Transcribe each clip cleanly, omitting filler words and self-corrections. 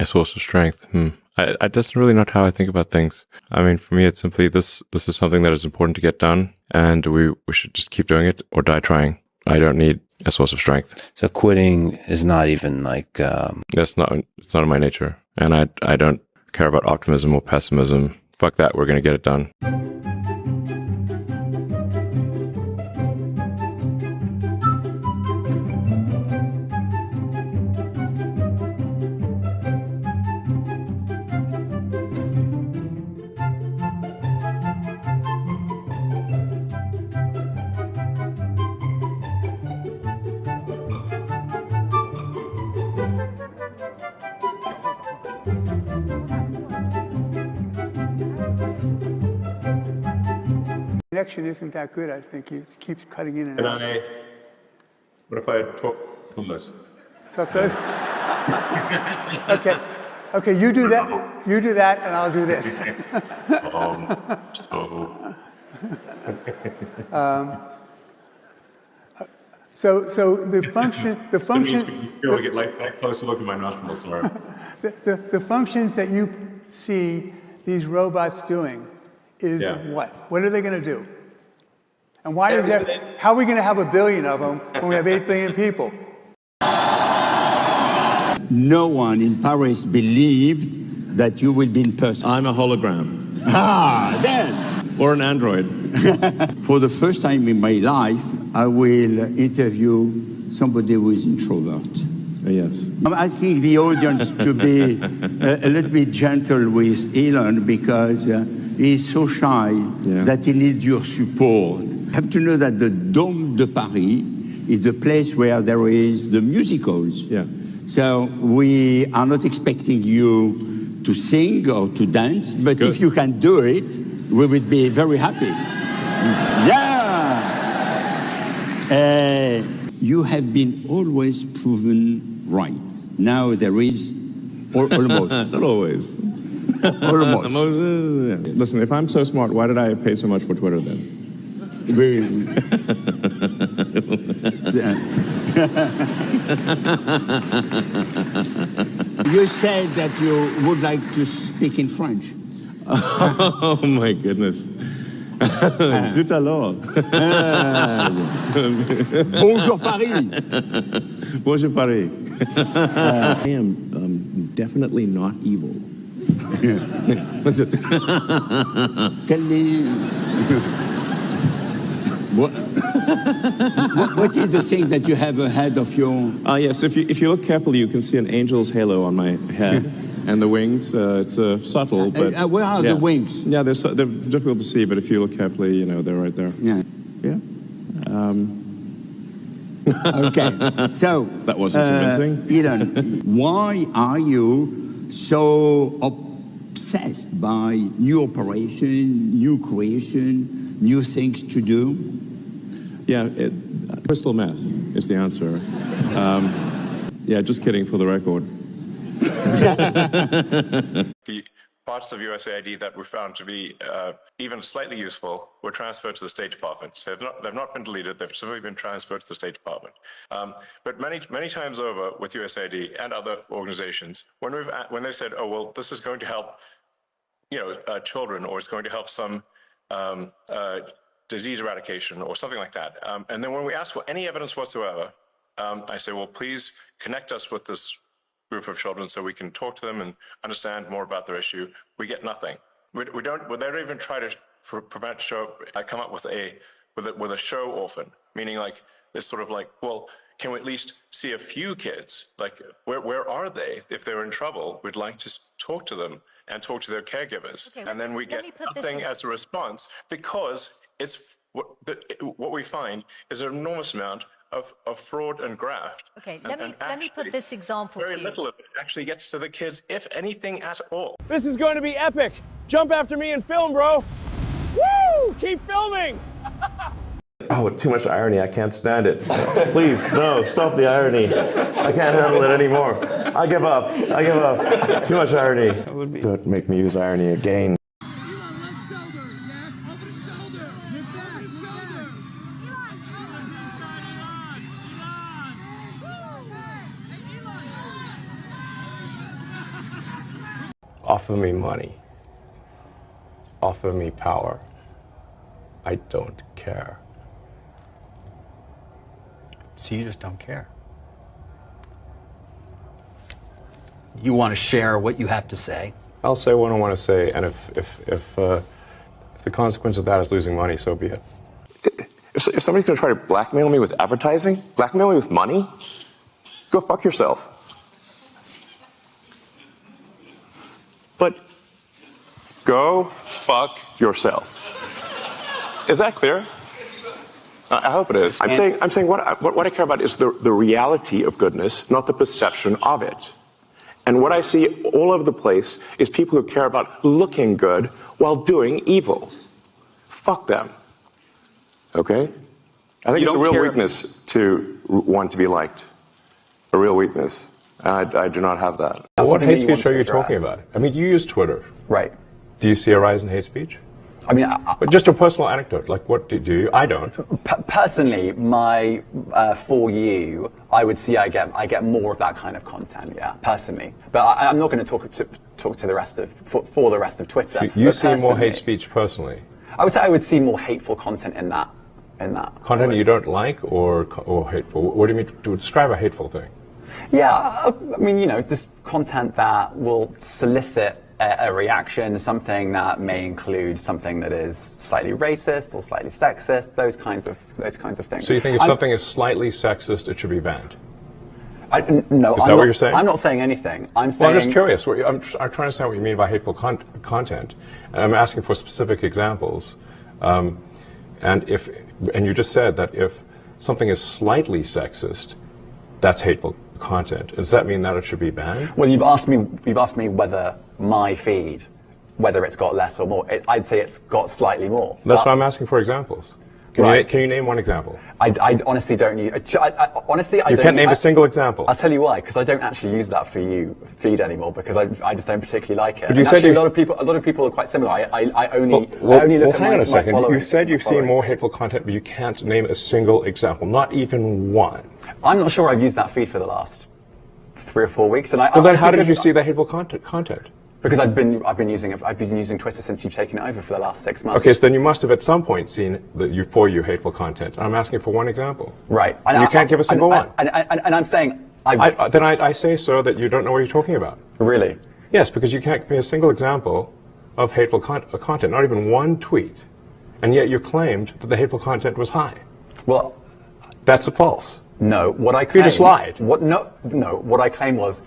source of strength. I just really not how I think about things. I mean, for me, it's simply this is something that is important to get done, and we should just keep doing it or die trying. I don't need a source of strength. So quitting is not even like... It's not in my nature. And I don't care about optimism or pessimism. Fuck that, we're going to get it done. Connection isn't that good, I think. It keeps cutting in and out. What if I talk close? Talk close? Okay, you do that, and I'll do this. So the function. You get like that close to look at my nostrils. The functions that you see these robots doing is what? What are they going to do? And why is that? How are we going to have 1 billion of them when we have 8 billion people? No one in Paris believed that you would be in person. I'm a hologram. Then. Or an android. For the first time in my life, I will interview somebody who is introvert. Yes. I'm asking the audience to be a little bit gentle with Elon because he's so shy that he needs your support. You have to know that the Dôme de Paris is the place where there is the musicals. Yeah. So we are not expecting you to sing or to dance, but if you can do it, we would be very happy. You have been always proven right. Now there is almost. Not always. Almost. Listen, if I'm so smart, why did I pay so much for Twitter then? You said that you would like to speak in French. Oh my goodness. Zut alors. Bonjour Paris. Bonjour Paris. I am definitely not evil. What's it? Tell me. What is the thing that you have ahead of your... Yes, if you look carefully, you can see an angel's halo on my head. And the wings, it's subtle, but... where are the wings? Yeah, they're difficult to see, but if you look carefully, they're right there. Yeah. Yeah. Okay, so... That wasn't convincing. Elon, why are you so obsessed by new operation, new creation, new things to do? Yeah, crystal meth is the answer. Yeah, just kidding for the record. The parts of USAID that were found to be even slightly useful were transferred to the State Department. So they've not been deleted, they've simply been transferred to the State Department. But many times over with USAID and other organizations, when they said, oh, well, this is going to help children, or it's going to help some disease eradication or something like that. And then when we ask for any evidence whatsoever, I say, well, please connect us with this group of children so we can talk to them and understand more about their issue. We get nothing. They don't even try to come up with a show orphan, meaning like this sort of like, well, can we at least see a few kids? Like, where are they? If they're in trouble, we'd like to talk to them and talk to their caregivers. Okay, and then we get nothing as a response, because it's what we find is an enormous amount of fraud and graft. Okay, let me put this example to you. Very little of it actually gets to the kids, if anything at all. This is going to be epic. Jump after me and film, bro. Woo! Keep filming. Oh, too much irony. I can't stand it. Please, no, stop the irony. I can't handle it anymore. I give up. Too much irony. Don't make me use irony again. Offer me money. Offer me power. I don't care. So you just don't care. You want to share what you have to say. I'll say what I want to say, and if the consequence of that is losing money, so be it. If somebody's going to try to blackmail me with advertising, blackmail me with money, go fuck yourself. But go fuck yourself. Is that clear? I hope it is. I'm saying what I care about is the reality of goodness, not the perception of it. And what I see all over the place is people who care about looking good while doing evil. Fuck them. Okay? I think it's a real weakness to want to be liked. A real weakness. And I do not have that. What hate speech are you talking about? I mean, you use Twitter. Right. Do you see a rise in hate speech? I mean, But just a personal anecdote. Like, what do you? I don't. Personally, my for you, I would see I get more of that kind of content. Yeah, personally. But I'm not going to talk to the rest of for the rest of Twitter. So you see more hate speech personally? I would say I would see more hateful content in that. Content you don't like or hateful? What do you mean to describe a hateful thing? Yeah, I mean, just content that will solicit a reaction, something that may include something that is slightly racist or slightly sexist, those kinds of things. So you think if something is slightly sexist, it should be banned? No, is that what you're saying? I'm not saying anything. I'm saying. Well, I'm just curious. I'm trying to understand what you mean by hateful content, and I'm asking for specific examples. And you just said that if something is slightly sexist, that's hateful content. Does that mean that it should be banned? Well, you've asked me whether my feed, whether it's got less or more. I'd say it's got slightly more. That's why I'm asking for examples. Can you name one example? I honestly don't use. Honestly, I you don't. can't name a single example. I'll tell you why. Because I don't actually use that for you feed anymore. Because I just don't particularly like it. But you and said actually, a lot of people are quite similar. I only look at hang on a second. my You said you've seen more hateful content, but you can't name a single example, not even one. I'm not sure I've used that feed for the last 3 or 4 weeks. And then how did you see the hateful content? Because I've been using Twitter since you've taken it over for the last 6 months. Okay, so then you must have at some point seen for you hateful content. I'm asking for one example. Right. And you can't give a single one. And I'm saying... Then I say so that you don't know what you're talking about. Really? Yes, because you can't give me a single example of hateful content, not even one tweet. And yet you claimed that the hateful content was high. Well... That's false. No, what I claimed... You just lied. What I claimed was...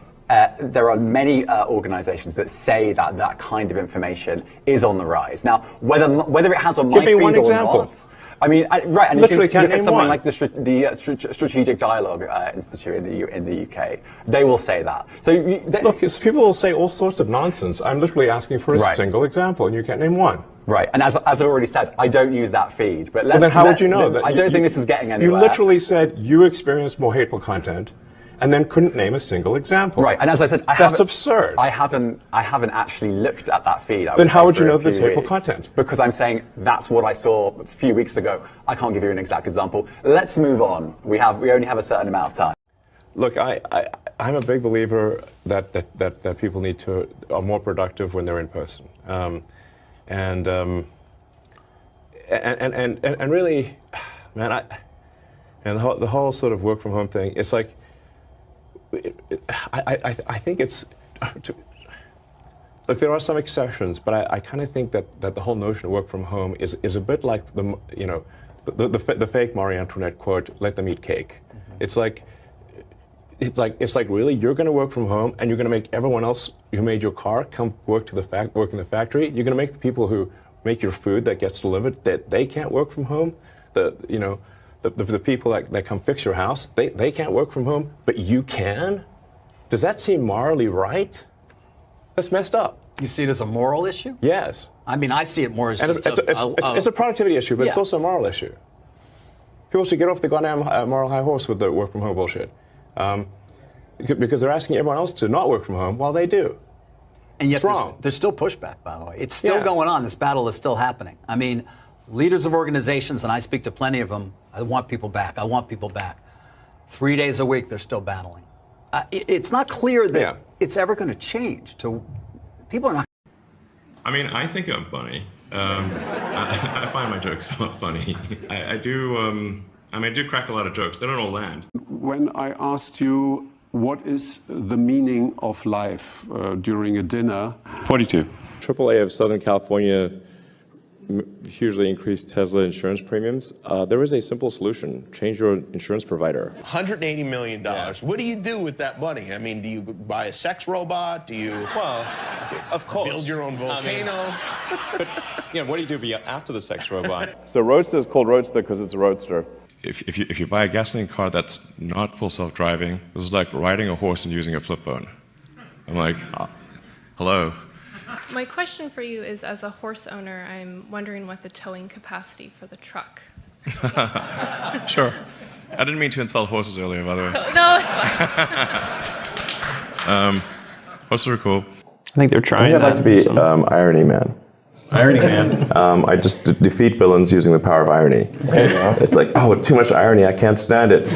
there are many organizations that say that kind of information is on the rise. Now, whether it has on my feed or not, I mean, right, and literally if you look at something one. like the Strategic Dialogue Institute in the UK, they will say that. So look, people will say all sorts of nonsense. I'm literally asking for a single example, and you can't name one. Right, and as I've already said, I don't use that feed. But then how would you know that? I don't think this is getting anywhere. You literally said you experienced more hateful content, and then couldn't name a single example. Right, and as I said, that's absurd. I haven't actually looked at that feed. Then how would you know this hateful content? Because I'm saying that's what I saw a few weeks ago. I can't give you an exact example. Let's move on. We only have a certain amount of time. Look, I'm a big believer that people are more productive when they're in person, and really, man, the whole sort of work from home thing. It's like. I think it's look. There are some exceptions, but I kind of think that the whole notion of work from home is a bit like the fake Marie Antoinette quote: "Let them eat cake." Mm-hmm. It's like really you're going to work from home and you're going to make everyone else who made your car come work in the factory. You're going to make the people who make your food that gets delivered that they can't work from home. The people that come fix your house, they can't work from home, but you can? Does that seem morally right? That's messed up. You see it as a moral issue? Yes. I mean, I see it more as it's a productivity issue, but it's also a moral issue. People should get off the goddamn moral high horse with the work from home bullshit. Because they're asking everyone else to not work from home while they do. And yet there's still pushback, by the way. It's still going on. This battle is still happening. I mean, leaders of organizations, and I speak to plenty of them, I want people back. I want people back. 3 days a week, they're still battling. It's not clear that it's ever going to change to People are not. I mean, I think I'm funny. I find my jokes funny. I do. I mean, I do crack a lot of jokes. They don't all land. When I asked you what is the meaning of life during a dinner. 42. AAA of Southern California hugely increased Tesla insurance premiums. There is a simple solution. Change your insurance provider. $180 million. Yeah. What do you do with that money? I mean, do you buy a sex robot? Do you of course. build your own volcano? I mean, but what do you do after the sex robot? So Roadster is called Roadster because it's a roadster. If you buy a gasoline car that's not full self-driving, this is like riding a horse and using a flip phone. I'm like, hello. My question for you is, as a horse owner, I'm wondering what the towing capacity for the truck. Sure. I didn't mean to insult horses earlier, by the way. No, it's fine. Horses are cool. I think they're trying. I'd like to be Irony Man. Irony Man. I just defeat villains using the power of irony. It's like, oh, too much irony. I can't stand it.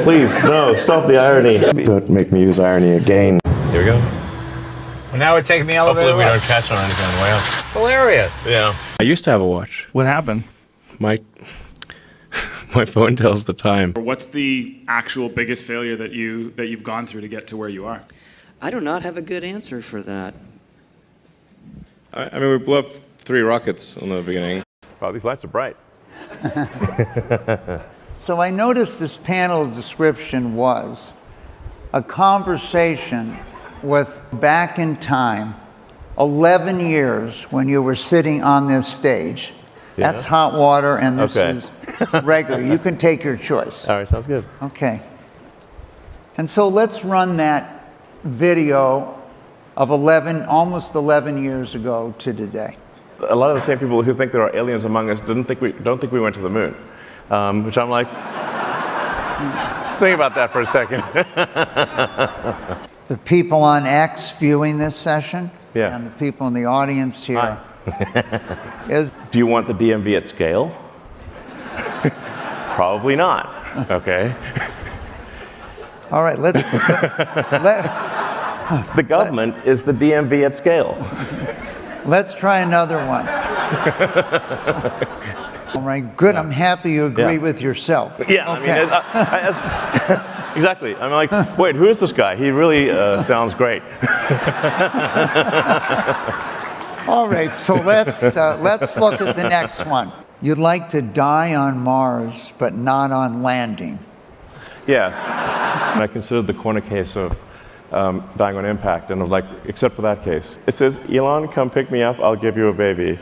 Please, no, stop the irony. Don't make me use irony again. Here we go. Well, now we're taking the elevator. Hopefully we don't catch on anything on the way up. It's hilarious. Yeah. I used to have a watch. What happened? My phone tells the time. What's the actual biggest failure that you've gone through to get to where you are? I do not have a good answer for that. I mean, we blew up 3 rockets in the beginning. Wow, these lights are bright. So I noticed this panel description was a conversation with, back in time, 11 years when you were sitting on this stage. Yeah. That's hot water, and this is regular. You can take your choice. All right, sounds good. Okay. And so let's run that video of almost 11 years ago to today. A lot of the same people who think there are aliens among us don't think we went to the moon, which I'm like, think about that for a second. The people on X viewing this session, yeah, and the people in the audience here. Do you want the DMV at scale? Probably not. Okay. All right, the government is the DMV at scale. Let's try another one. All right, good. I'm happy you agree with yourself. Yeah, okay. I mean, exactly. I'm like, wait, who is this guy? He really sounds great. All right, so let's look at the next one. You'd like to die on Mars, but not on landing. Yes. And I considered the corner case of dying on impact, and I'm like, except for that case. It says, Elon, come pick me up, I'll give you a baby.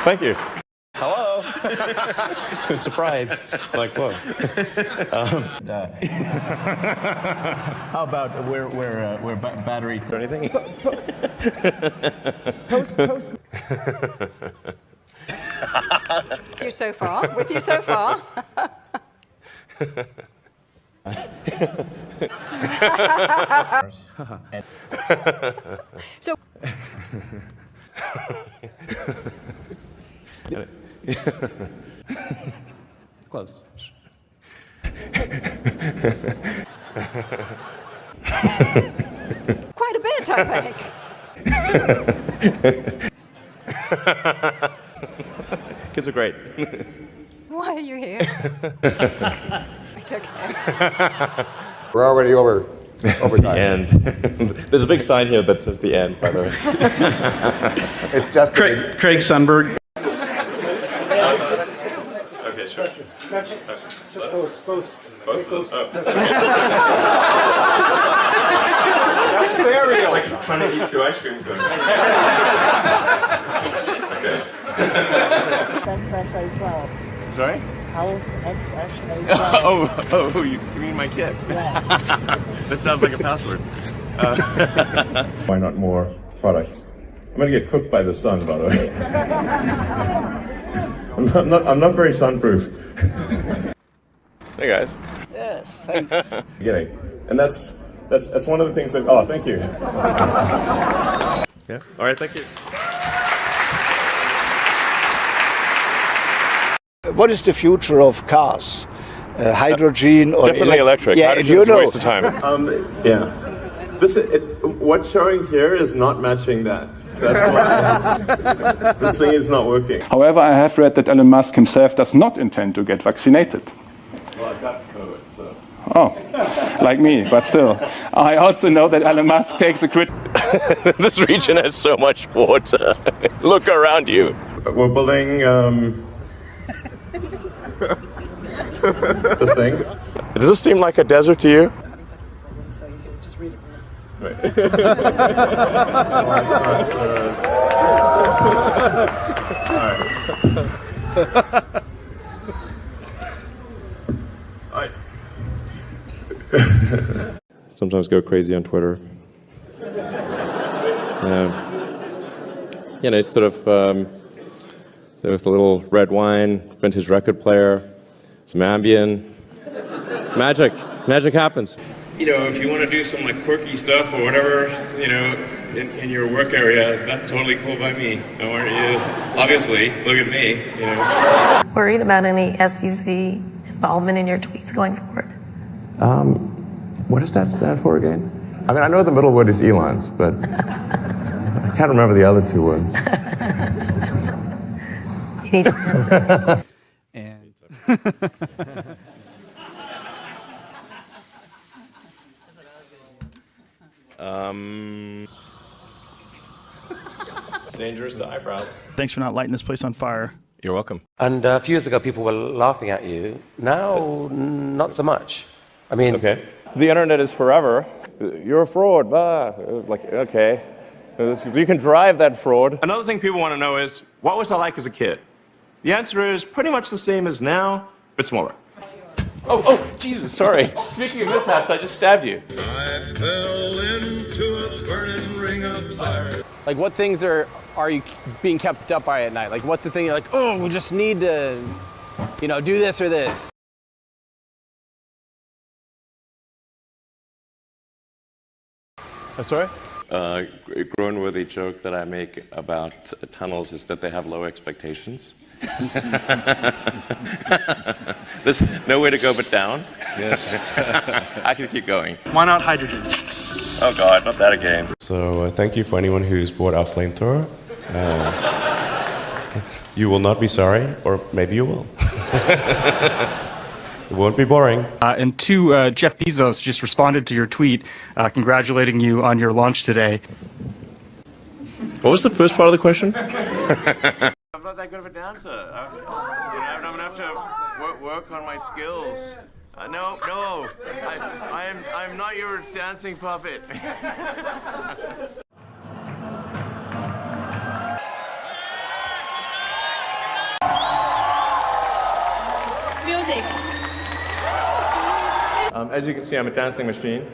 Thank you. Hello. Surprise. Like, whoa. How about where battery or anything? Post. You so far. With you so far. So. Close. Quite a bit, I think. Kids are great. Why are you here? Right, okay. We're already over time. The end. There's a big sign here that says the end, by the way. It's just Craig Sundberg. Okay, sure. Both. That's stereo. It's like trying to eat 2 ice cream cones. Okay. Sorry? Oh, you mean my kid? That sounds like a password. Why not more products? I'm gonna get cooked by the sun, by the way. I'm not very sunproof. Hey guys. Yes, thanks. Beginning, and that's one of the things that. Oh, thank you. Yeah. All right. Thank you. What is the future of cars? hydrogen or Definitely electric. Yeah, Hydrogen you is a know. waste of time. Yeah. What's showing here is not matching that. That's why this thing is not working. However, I have read that Elon Musk himself does not intend to get vaccinated. Well, I've got COVID, so. Oh, like me, but still. I also know that Elon Musk takes a This region has so much water. Look around you. We're building this thing. Does this seem like a desert to you? Just read it. Right. Sometimes go crazy on Twitter. You know, it's sort of there was a little red wine, vintage record player, some Ambien. Magic happens. You know, if you want to do some like quirky stuff or whatever, you know, in your work area, that's totally cool by me. Don't worry, obviously, look at me, you know. Worried about any SEC involvement in your tweets going forward? What does that stand for again? I mean, I know the middle word is Elon's, but I can't remember the other two words. You need to answer. It's dangerous to eyebrows. Thanks for not lighting this place on fire. You're welcome. And a few years ago, people were laughing at you. Now, not so much. I mean, okay. The internet is forever. You're a fraud. Blah. Like, okay. You can drive that fraud. Another thing people want to know is, what was I like as a kid? The answer is pretty much the same as now, but smaller. Oh, Jesus, sorry. Speaking of mishaps, I just stabbed you. I fell into a burning ring of fire. Like, what things are you being kept up by at night? Like, what's the thing you're like, oh, we just need to, you know, do this or this? Sorry? A grown-worthy joke that I make about tunnels is that they have low expectations. There's nowhere to go but down. Yes. I can keep going. Why not hydrogen? Oh God, not that again. So thank you for anyone who's bought our flamethrower. You will not be sorry, or maybe you will. It won't be boring. And two, Jeff Bezos just responded to your tweet congratulating you on your launch today. What was the first part of the question? I'm not that good of a dancer. I'm gonna have to work on my skills. No, I'm not your dancing puppet. Music. As you can see, I'm a dancing machine.